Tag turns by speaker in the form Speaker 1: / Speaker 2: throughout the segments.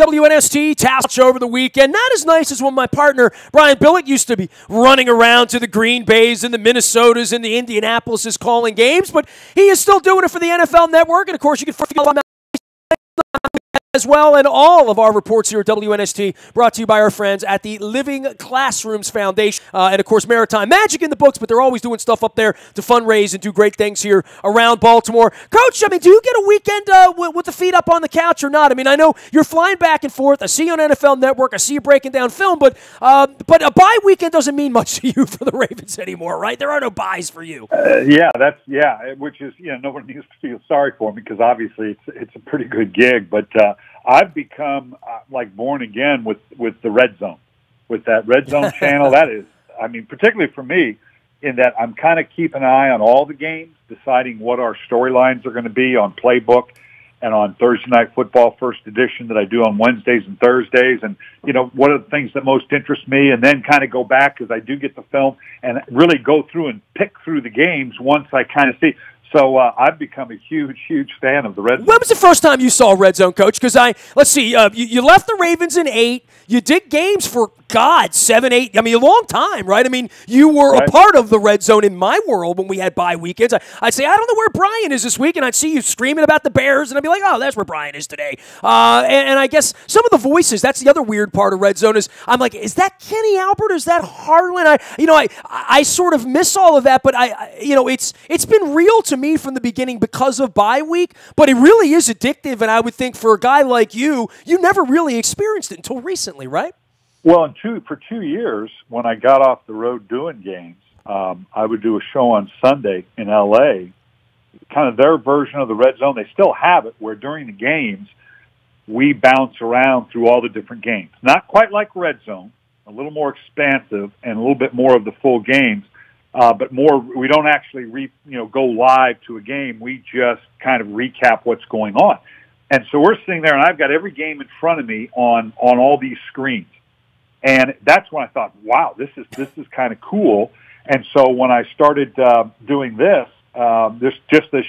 Speaker 1: WNST task over the weekend. Not as nice as when my partner, Brian Billick, used to be running around to the Green Bays and the Minnesotas and the Indianapolises calling games, but he is still doing it for the NFL Network. And, of course, you can follow him as well, and all of our reports here at WNST brought to you by our friends at the Living Classrooms Foundation. And, of course, Maritime Magic in the books, but they're always doing stuff up there to fundraise and do great things here around Baltimore. Coach, I mean, do you get a weekend with the feet up on the couch or not? I mean, I know you're flying back and forth. I see you on NFL Network. I see you breaking down film, but a bye weekend doesn't mean much to you for the Ravens anymore, right? There are no byes for you.
Speaker 2: Which is, no one needs to feel sorry for me because obviously it's a pretty good gig, but I've become like born again with the Red Zone, with that Red Zone channel. That is, I mean, particularly for me, in that I'm kind of keeping an eye on all the games, deciding what our storylines are going to be on Playbook and on Thursday Night Football First Edition that I do on Wednesdays and Thursdays, and what are the things that most interest me, and then kind of go back because I do get the film and really go through and pick through the games once I kind of see. So I've become a huge, huge fan of the Red Zone.
Speaker 1: When was the first time you saw Red Zone, Coach? Because let's see, you left the Ravens in 8. You did games for, 7, 8. I mean, a long time, right? I mean, you were a part of the Red Zone in my world when we had bye weekends. I'd say, I don't know where Brian is this week, and I'd see you screaming about the Bears, and I'd be like, oh, that's where Brian is today. And I guess some of the voices, that's the other weird part of Red Zone is, I'm like, is that Kenny Albert? Is that Harlan? I sort of miss all of that, but it's been real to me from the beginning because of bye week, but it really is addictive, and I would think for a guy like you never really experienced it until recently, right?
Speaker 2: Well, for 2 years, when I got off the road doing games, I would do a show on Sunday in L.A., kind of their version of the Red Zone. They still have it, where during the games, we bounce around through all the different games. Not quite like Red Zone, a little more expansive and a little bit more of the full games, but more, we don't actually go live to a game. We just kind of recap what's going on. And so we're sitting there, and I've got every game in front of me on all these screens. And that's when I thought, wow, this is kind of cool. And so when I started doing this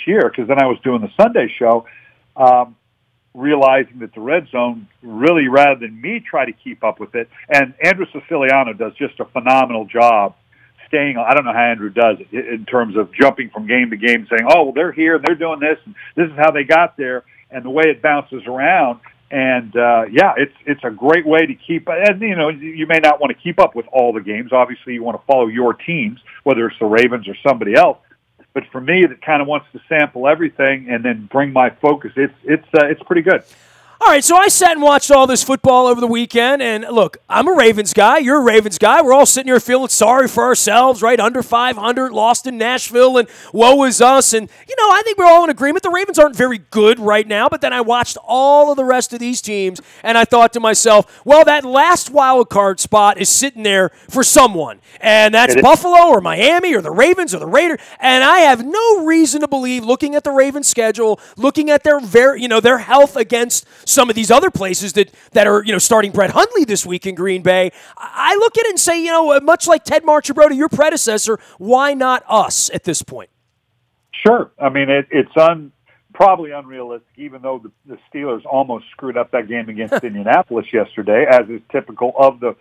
Speaker 2: year, because then I was doing the Sunday show, realizing that the Red Zone really, rather than me try to keep up with it, and Andrew Siciliano does just a phenomenal job staying. I don't know how Andrew does it in terms of jumping from game to game, saying, oh, well, they're here and they're doing this, and this is how they got there, and the way it bounces around. And, it's a great way to keep, and, you may not want to keep up with all the games. Obviously, you want to follow your teams, whether it's the Ravens or somebody else. But for me, that kind of wants to sample everything and then bring my focus. It's pretty good.
Speaker 1: All right, so I sat and watched all this football over the weekend, and look, I'm a Ravens guy. You're a Ravens guy. We're all sitting here feeling sorry for ourselves, right? Under 500, lost in Nashville, and woe is us. And, I think we're all in agreement. The Ravens aren't very good right now, but then I watched all of the rest of these teams, and I thought to myself, well, that last wild card spot is sitting there for someone, and that's Buffalo or Miami or the Ravens or the Raiders, and I have no reason to believe, looking at the Ravens' schedule, looking at their their health against some of these other places that are, starting Brett Hundley this week in Green Bay, I look at it and say, much like Ted Marchibroda, your predecessor, why not us at this point?
Speaker 2: Sure. I mean, it's probably unrealistic, even though the Steelers almost screwed up that game against Indianapolis yesterday, as is typical of the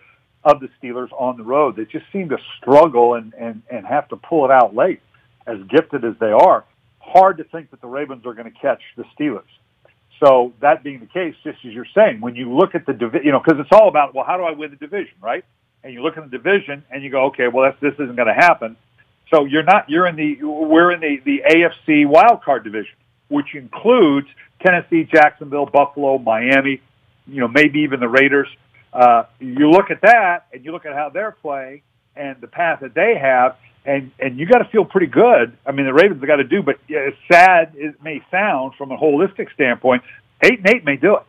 Speaker 2: Steelers on the road. They just seem to struggle and have to pull it out late, as gifted as they are. Hard to think that the Ravens are going to catch the Steelers. So that being the case, just as you're saying, when you look at the division, because it's all about, well, how do I win the division, right? And you look at the division and you go, okay, well, this isn't going to happen. So we're in the AFC wild card division, which includes Tennessee, Jacksonville, Buffalo, Miami, maybe even the Raiders. You look at that and you look at how they're playing and the path that they have, and you got to feel pretty good. I mean, the Ravens have got to do, but as sad as it may sound from a holistic standpoint, 8-8 may do it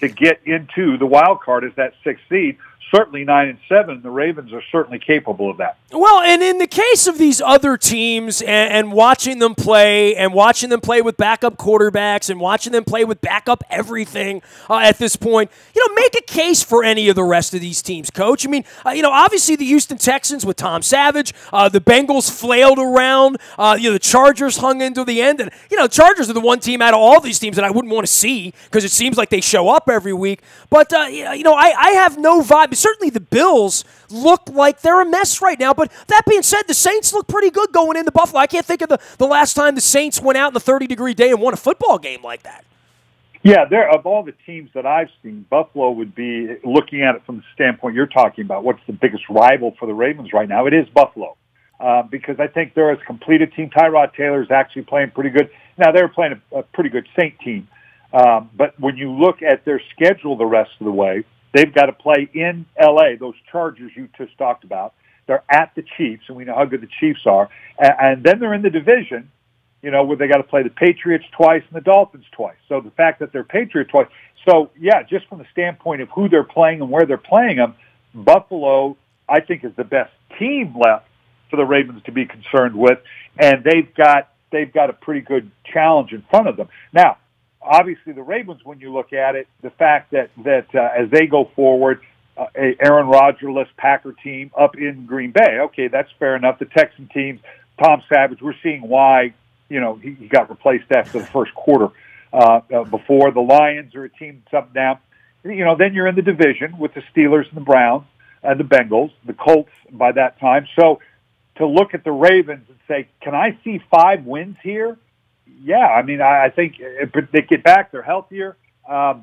Speaker 2: to get into the wild card as that 6th seed. certainly 9-7. The Ravens are certainly capable of that.
Speaker 1: Well, and in the case of these other teams and watching them play with backup quarterbacks and watching them play with backup everything at this point, make a case for any of the rest of these teams, Coach. I mean, obviously the Houston Texans with Tom Savage, the Bengals flailed around, the Chargers hung into the end, and Chargers are the one team out of all these teams that I wouldn't want to see because it seems like they show up every week. But I have no vibe. Certainly the Bills look like they're a mess right now. But that being said, the Saints look pretty good going into Buffalo. I can't think of the last time the Saints went out in the 30-degree day and won a football game like that.
Speaker 2: Yeah, of all the teams that I've seen, Buffalo would be, looking at it from the standpoint you're talking about, what's the biggest rival for the Ravens right now? It is Buffalo. Because I think they're as complete a team. Tyrod Taylor is actually playing pretty good. Now, they're playing a pretty good Saint team. But when you look at their schedule the rest of the way, they've got to play in L.A., those Chargers you just talked about. They're at the Chiefs, and we know how good the Chiefs are. And then they're in the division, where they got to play the Patriots twice and the Dolphins twice. So the fact that they're Patriots twice. So, yeah, just from the standpoint of who they're playing and where they're playing them, Buffalo, I think, is the best team left for the Ravens to be concerned with. And they've got a pretty good challenge in front of them. Now, obviously, the Ravens, when you look at it, the fact that as they go forward, a Aaron Rodgers-less Packer team up in Green Bay, okay, that's fair enough. The Texan teams, Tom Savage, we're seeing why he got replaced after the first quarter. Before the Lions are a team that's up and down. Then you're in the division with the Steelers and the Browns and the Bengals, the Colts by that time. So to look at the Ravens and say, can I see 5 wins here? Yeah, I mean, I think if they get back, they're healthier. I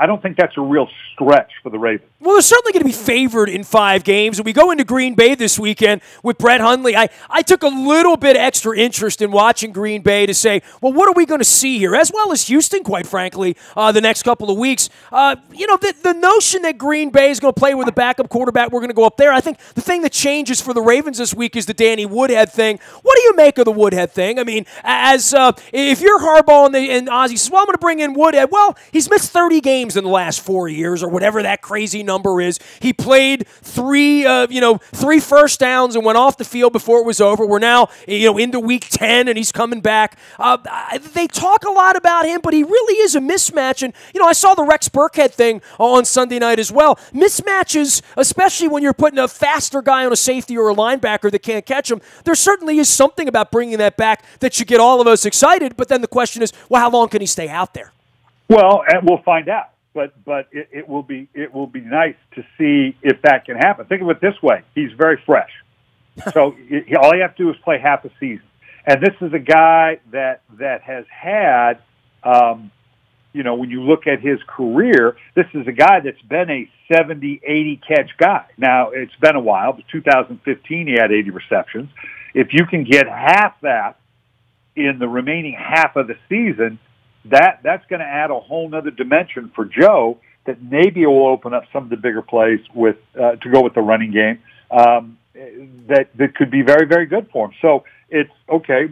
Speaker 2: don't think that's a real stretch for the Ravens.
Speaker 1: Well, they're certainly going to be favored in 5 games. And we go into Green Bay this weekend with Brett Hundley. I took a little bit extra interest in watching Green Bay to say, well, what are we going to see here? As well as Houston, quite frankly, the next couple of weeks. The notion that Green Bay is going to play with a backup quarterback, we're going to go up there. I think the thing that changes for the Ravens this week is the Danny Woodhead thing. What do you make of the Woodhead thing? I mean, if you're Harbaugh and Ozzie says, well, I'm going to bring in Woodhead, well, he's missed 30 games in the last 4 years or whatever that crazy number is. He played 3 first downs and went off the field before it was over. We're now, into week 10 and he's coming back. They talk a lot about him, but he really is a mismatch. And, I saw the Rex Burkhead thing on Sunday night as well. Mismatches, especially when you're putting a faster guy on a safety or a linebacker that can't catch him, there certainly is something about bringing that back that should get all of us excited. But then the question is, well, how long can he stay out there?
Speaker 2: Well, and we'll find out. But it will be nice to see if that can happen. Think of it this way: he's very fresh, so all you have to do is play half a season. And this is a guy that has had, when you look at his career, this is a guy that's been a 70, 80 catch guy. Now it's been a while, but 2015 he had 80 receptions. If you can get half that in the remaining half of the season, that's going to add a whole nother dimension for Joe that maybe will open up some of the bigger plays with to go with the running game that could be very, very good for him. So it's okay.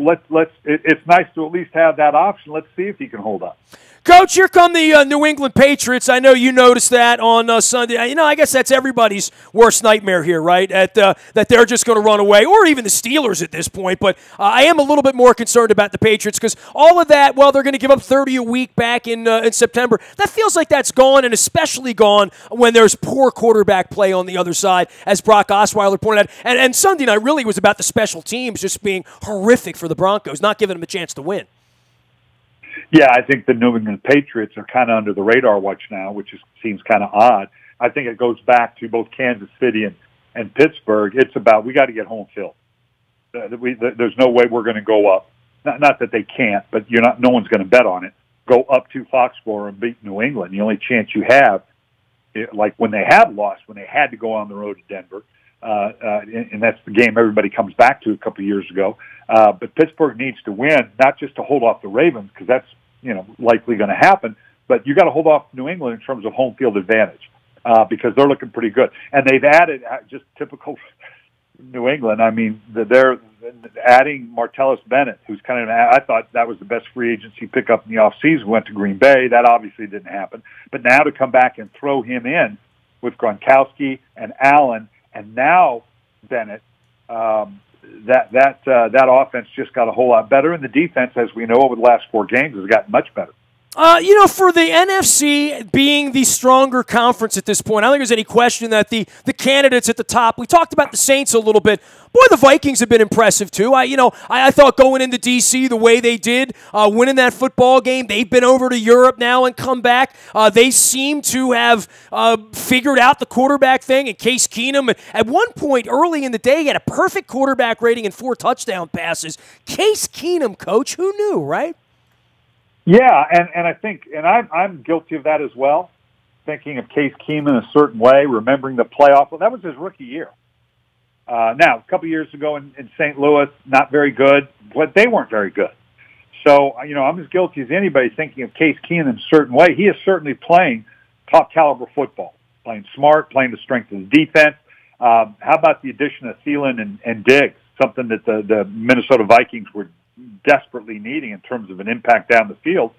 Speaker 2: It's nice to at least have that option. Let's see if he can hold up.
Speaker 1: Coach, here come the New England Patriots. I know you noticed that on Sunday. I guess that's everybody's worst nightmare here, right? That they're just going to run away, or even the Steelers at this point. But I am a little bit more concerned about the Patriots because all of that, well, they're going to give up 30 a week back in September. That feels like that's gone, and especially gone when there's poor quarterback play on the other side, as Brock Osweiler pointed out. And Sunday night really was about the special teams just being horrific for the Broncos, not giving them a chance to win.
Speaker 2: Yeah, I think the New England Patriots are kind of under the radar watch now, which seems kind of odd. I think it goes back to both Kansas City and Pittsburgh. It's about we got to get home field. There's no way we're going to go up. Not that they can't, but no one's going to bet on it. Go up to Foxborough and beat New England. The only chance you have, like when they have lost, when they had to go on the road to Denver, and that's the game everybody comes back to a couple of years ago. But Pittsburgh needs to win, not just to hold off the Ravens, because that's likely going to happen, but you got to hold off New England in terms of home field advantage because they're looking pretty good. And they've added, just typical New England, I mean, they're adding Martellus Bennett, who's kind of, I thought that was the best free agency pickup in the offseason, went to Green Bay. That obviously didn't happen. But now to come back and throw him in with Gronkowski and Allen, and now Bennett. That offense just got a whole lot better, and the defense, as we know, over the last 4 games has gotten much better.
Speaker 1: For the NFC being the stronger conference at this point, I don't think there's any question that the candidates at the top, we talked about the Saints a little bit. Boy, the Vikings have been impressive too. I thought going into D.C. the way they did, winning that football game, they've been over to Europe now and come back. They seem to have figured out the quarterback thing. And Case Keenum, at one point early in the day, he had a perfect quarterback rating and 4 touchdown passes. Case Keenum, coach, who knew, right?
Speaker 2: Yeah, and I think, and I'm guilty of that as well, thinking of Case Keenum in a certain way, remembering the playoff. Well, that was his rookie year. Now, a couple years ago in St. Louis, not very good, but they weren't very good. So, I'm as guilty as anybody thinking of Case Keenum in a certain way. He is certainly playing top-caliber football, playing smart, playing the strength of the defense. How about the addition of Thielen and Diggs, something that the Minnesota Vikings were desperately needing in terms of an impact down the field,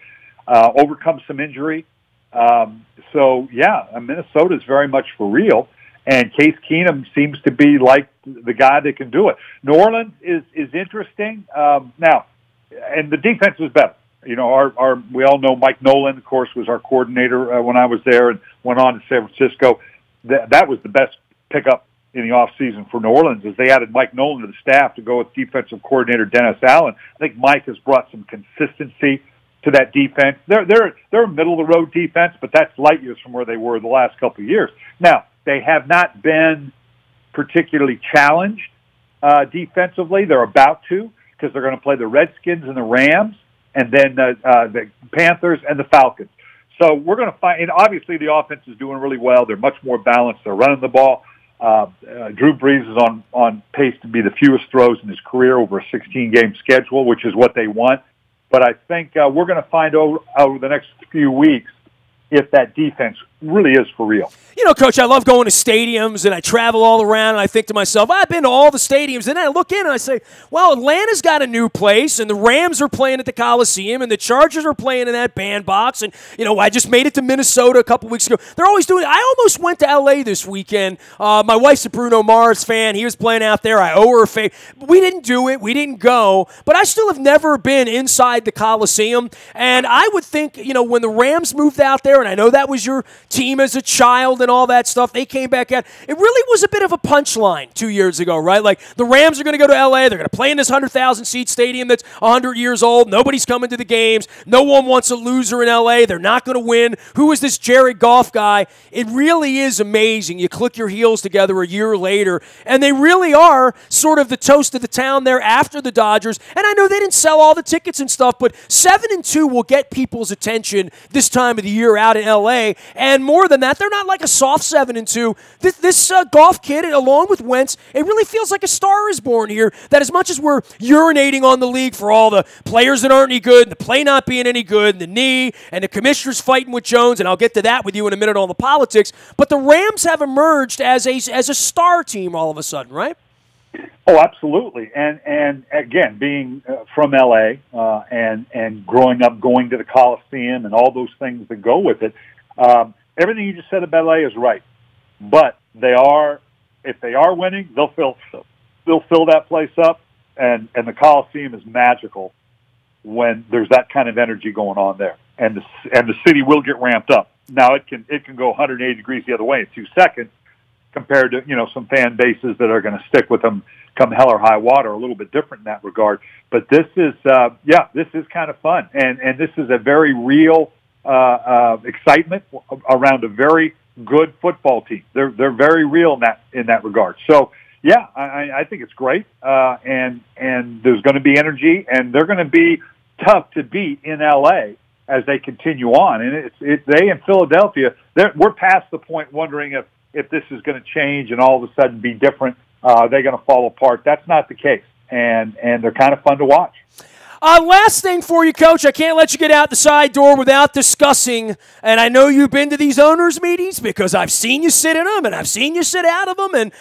Speaker 2: overcome some injury. Minnesota is very much for real, and Case Keenum seems to be like the guy that can do it. New Orleans is interesting now, and the defense is better. We all know Mike Nolan, of course, was our coordinator when I was there, and went on to San Francisco. That was the best pickup in the offseason for New Orleans, as they added Mike Nolan to the staff to go with defensive coordinator Dennis Allen. I think Mike has brought some consistency to that defense. They're a middle-of-the-road defense, but that's light years from where they were the last couple of years. Now, they have not been particularly challenged defensively. They're about to, because they're going to play the Redskins and the Rams, and then the Panthers and the Falcons. So we're going to find, and obviously the offense is doing really well. They're much more balanced. They're running the ball. Drew Brees is on pace to be the fewest throws in his career over a 16-game schedule, which is what they want. But I think we're going to find over the next few weeks if that defense really is for real.
Speaker 1: Coach, I love going to stadiums, and I travel all around, and I think to myself, I've been to all the stadiums, and then I look in and I say, well, Atlanta's got a new place, and the Rams are playing at the Coliseum, and the Chargers are playing in that bandbox, and, I just made it to Minnesota a couple weeks ago. They're always doing it. I almost went to L.A. this weekend. My wife's a Bruno Mars fan. He was playing out there. I owe her a favor. We didn't do it. We didn't go, but I still have never been inside the Coliseum, and I would think, when the Rams moved out there, and I know that was your team as a child and all that stuff, they came back out. It really was a bit of a punchline 2 years ago, right? Like, the Rams are going to go to L.A., they're going to play in this 100,000-seat stadium that's 100 years old. Nobody's coming to the games. No one wants a loser in L.A. They're not going to win. Who is this Jared Goff guy? It really is amazing. You click your heels together a year later, and they really are sort of the toast of the town there after the Dodgers. And I know they didn't sell all the tickets and stuff, but 7-2 will get people's attention this time of the year out in L.A., and more than that, they're not like a soft 7-2. This Goff kid, along with Wentz, it really feels like a star is born here, that as much as we're urinating on the league for all the players that aren't any good, and the play not being any good, and the knee, and the commissioner's fighting with Jones, and I'll get to that with you in a minute on the politics, but the Rams have emerged as a star team all of a sudden, right?
Speaker 2: Oh, absolutely. And again, being from L.A. And growing up going to the Coliseum and all those things that go with it, everything you just said about L.A. is right. But if they are winning, they'll fill that place up, and the Coliseum is magical when there's that kind of energy going on there, and the city will get ramped up. Now it can go 180 degrees the other way in 2 seconds, compared to some fan bases that are going to stick with them come hell or high water, a little bit different in that regard. But this is this is kind of fun, and this is a very real excitement around a very good football team. They're very real in that regard. So yeah, I think it's great, and there's going to be energy, and they're going to be tough to beat in LA as they continue on. And they in Philadelphia, we're past the point wondering if this is going to change and all of a sudden be different. They're going to fall apart. That's not the case, and they're kind of fun to watch.
Speaker 1: Last thing for you, Coach. I can't let you get out the side door without discussing, and I know you've been to these owners' meetings because I've seen you sit in them and I've seen you sit out of them. And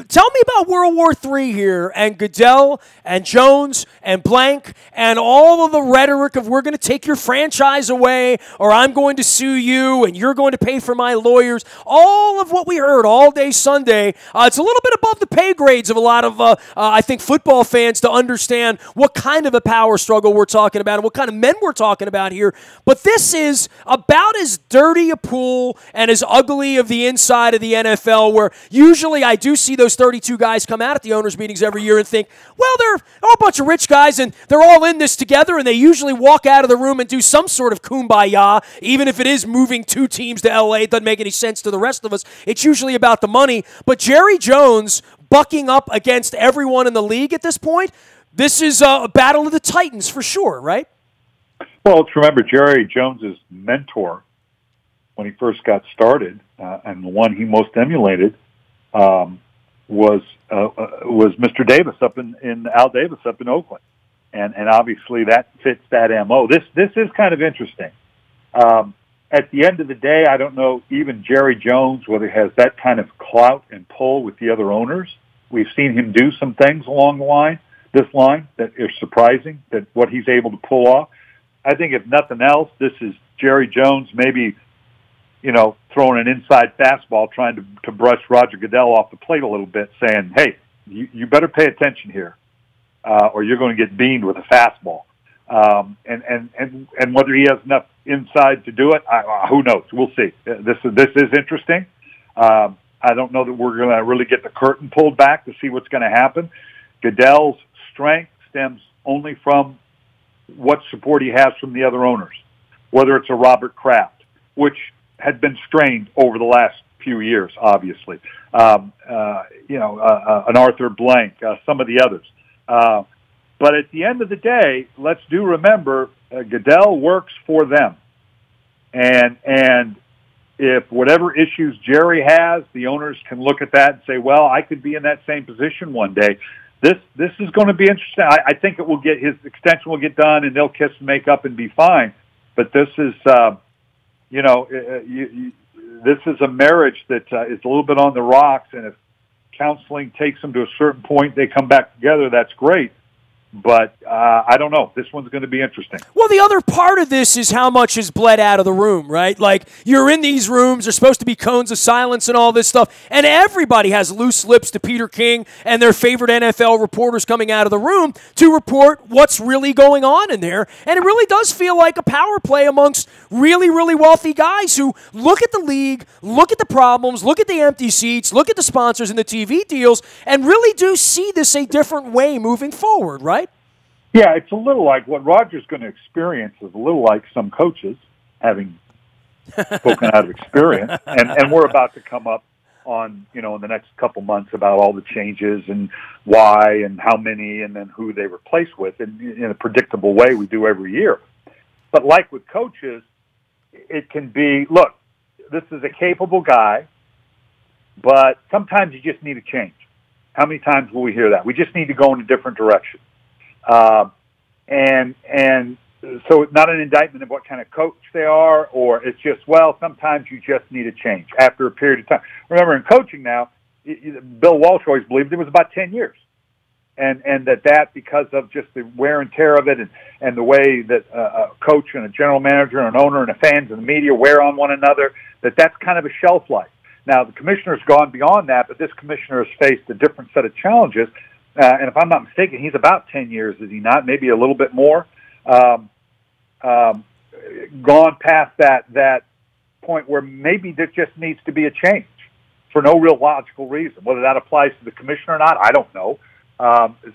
Speaker 1: tell me about World War III here and Goodell and Jones and Blank and all of the rhetoric of we're going to take your franchise away or I'm going to sue you and you're going to pay for my lawyers. All of what we heard all day Sunday, it's a little bit above the pay grades of a lot of, I think, football fans to understand what kind of a power struggle we're talking about and what kind of men we're talking about here. But this is about as dirty a pool and as ugly of the inside of the NFL, where usually I do see those 32 guys come out at the owners' meetings every year and think, well, they're all a bunch of rich guys and they're all in this together, and they usually walk out of the room and do some sort of kumbaya, even if it is moving 2 teams to L.A. It doesn't make any sense to the rest of us. It's usually about the money. But Jerry Jones bucking up against everyone in the league at this point, this is a battle of the Titans for sure, right?
Speaker 2: Well, let's remember Jerry Jones's mentor when he first got started, and the one he most emulated was Mr. Davis Al Davis up in Oakland, and obviously that fits that MO. This is kind of interesting. At the end of the day, I don't know even Jerry Jones whether he has that kind of clout and pull with the other owners. We've seen him do some things along this line that are surprising, that what he's able to pull off. I think if nothing else, this is Jerry Jones maybe, throwing an inside fastball, trying to brush Roger Goodell off the plate a little bit, saying, hey, you better pay attention here, or you're going to get beamed with a fastball. And whether he has enough inside to do it, who knows? We'll see. This is interesting. I don't know that we're going to really get the curtain pulled back to see what's going to happen. Goodell's strength stems only from what support he has from the other owners, whether it's a Robert Kraft, which had been strained over the last few years, obviously, an Arthur Blank, some of the others. But at the end of the day, let's remember, Goodell works for them. And if whatever issues Jerry has, the owners can look at that and say, well, I could be in that same position one day. This is going to be interesting. I think his extension will get done and they'll kiss and make up and be fine. But this is, this is a marriage that is a little bit on the rocks. And if counseling takes them to a certain point, they come back together, that's great. But I don't know. This one's going to be interesting.
Speaker 1: Well, the other part of this is how much is bled out of the room, right? Like, you're in these rooms, there's supposed to be cones of silence and all this stuff, and everybody has loose lips to Peter King and their favorite NFL reporters coming out of the room to report what's really going on in there. And it really does feel like a power play amongst really, really wealthy guys who look at the league, look at the problems, look at the empty seats, look at the sponsors and the TV deals, and really do see this a different way moving forward, right?
Speaker 2: Yeah, it's a little like what Roger's going to experience is a little like some coaches, having spoken out of experience, and we're about to come up on, in the next couple months about all the changes and why and how many and then who they replace with in a predictable way we do every year. But like with coaches, it can be, look, this is a capable guy, but sometimes you just need a change. How many times will we hear that? We just need to go in a different direction. And so it's not an indictment of what kind of coach they are, or it's just, well, sometimes you just need a change after a period of time. Remember, in coaching now, Bill Walsh always believed it was about 10 years. And that because of just the wear and tear of it and the way that a coach and a general manager and an owner and the fans and the media wear on one another, that's kind of a shelf life. Now, the commissioner's gone beyond that, but this commissioner has faced a different set of challenges. And if I'm not mistaken, he's about 10 years, is he not? Maybe a little bit more. Gone past that point where maybe there just needs to be a change for no real logical reason. Whether that applies to the commissioner or not, I don't know.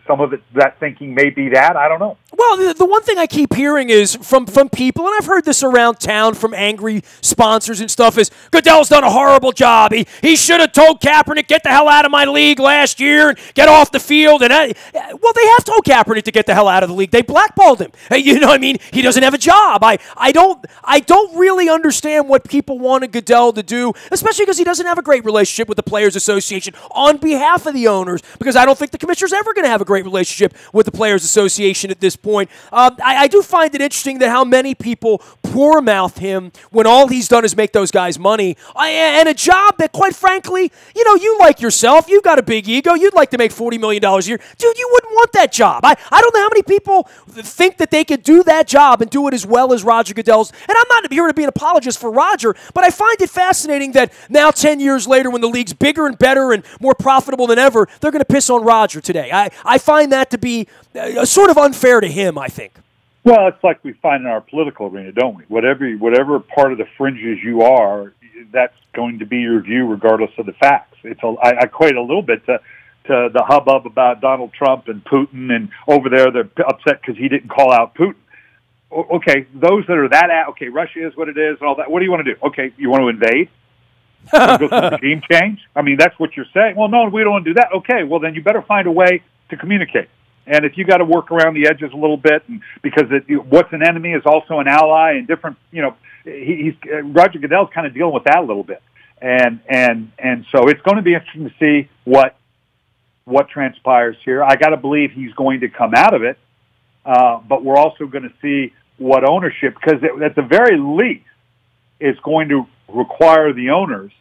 Speaker 2: Some of that thinking may be that. I don't know.
Speaker 1: Well, the one thing I keep hearing is from people, and I've heard this around town from angry sponsors and stuff, is Goodell's done a horrible job. He should have told Kaepernick, get the hell out of my league last year and get off the field. And well, they have told Kaepernick to get the hell out of the league. They blackballed him. You know what I mean? He doesn't have a job. I don't really understand what people wanted Goodell to do, especially because he doesn't have a great relationship with the Players Association on behalf of the owners, because I don't think the commissioner's ever going to have a great relationship with the Players Association at this point. I do find it interesting that how many people poor mouth him when all he's done is make those guys money and a job that, quite frankly, you like yourself. You've got a big ego. You'd like to make $40 million a year. Dude, you wouldn't want that job. I don't know how many people think that they could do that job and do it as well as Roger Goodell's. And I'm not here to be an apologist for Roger, but I find it fascinating that now 10 years later, when the league's bigger and better and more profitable than ever, they're going to piss on Roger today. I find that to be sort of unfair to him, I think.
Speaker 2: Well, it's like we find in our political arena, don't we? Whatever part of the fringes you are, that's going to be your view regardless of the facts. I equate a little bit to the hubbub about Donald Trump and Putin, and over there they're upset because he didn't call out Putin. Okay, those that are okay, Russia is what it is and all that. What do you want to do? Okay, you want to invade? Go through regime change? I mean, that's what you're saying. Well, no, we don't want to do that. Okay, well, then you better find a way to communicate. And if you got to work around the edges a little bit, because what's an enemy is also an ally, and different, Roger Goodell's kind of dealing with that a little bit. And so it's going to be interesting to see what transpires here. I got to believe he's going to come out of it, but we're also going to see what ownership, because at the very least, it's going to require the owners,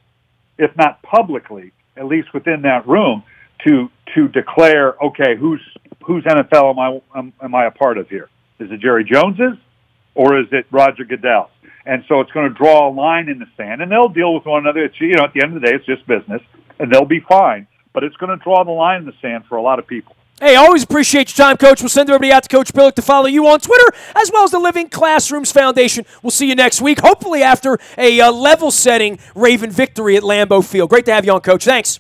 Speaker 2: if not publicly, at least within that room, to declare, okay, whose NFL am I a part of here? Is it Jerry Jones's or is it Roger Goodell's? And so it's going to draw a line in the sand, and they'll deal with one another. It's, at the end of the day, it's just business, and they'll be fine. But it's going to draw the line in the sand for a lot of people.
Speaker 1: Hey, always appreciate your time, Coach. We'll send everybody out to Coach Billick to follow you on Twitter, as well as the Living Classrooms Foundation. We'll see you next week, hopefully after a level-setting Raven victory at Lambeau Field. Great to have you on, Coach. Thanks.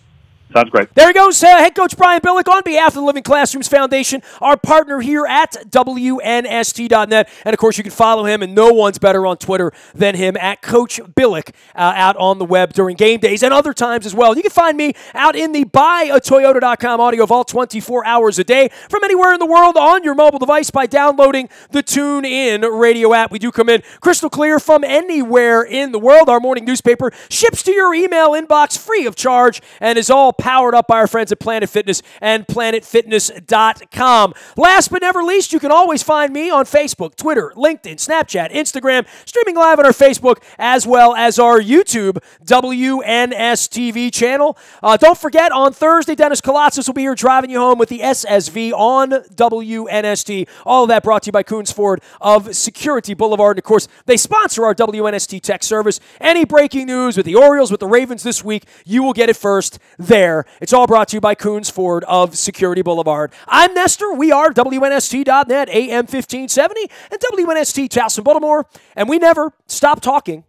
Speaker 2: Sounds great.
Speaker 1: There he goes, head coach Brian Billick on behalf of the Living Classrooms Foundation, our partner here at WNST.net. And, of course, you can follow him, and no one's better on Twitter than him, at Coach Billick, out on the web during game days and other times as well. You can find me out in the buyatoyota.com audio vault 24 hours a day from anywhere in the world on your mobile device by downloading the TuneIn radio app. We do come in crystal clear from anywhere in the world. Our morning newspaper ships to your email inbox free of charge and is all powered up by our friends at Planet Fitness and planetfitness.com. Last but never least, you can always find me on Facebook, Twitter, LinkedIn, Snapchat, Instagram, streaming live on our Facebook as well as our YouTube WNSTV channel. Don't forget, on Thursday, Dennis Kolatzis will be here driving you home with the SSV on WNST. All of that brought to you by Coons Ford of Security Boulevard. And, of course, they sponsor our WNST tech service. Any breaking news with the Orioles, with the Ravens this week, you will get it first there. It's all brought to you by Coons Ford of Security Boulevard. I'm Nestor. We are WNST.net, AM 1570, and WNST Towson, Baltimore. And we never stop talking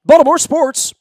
Speaker 1: Baltimore sports.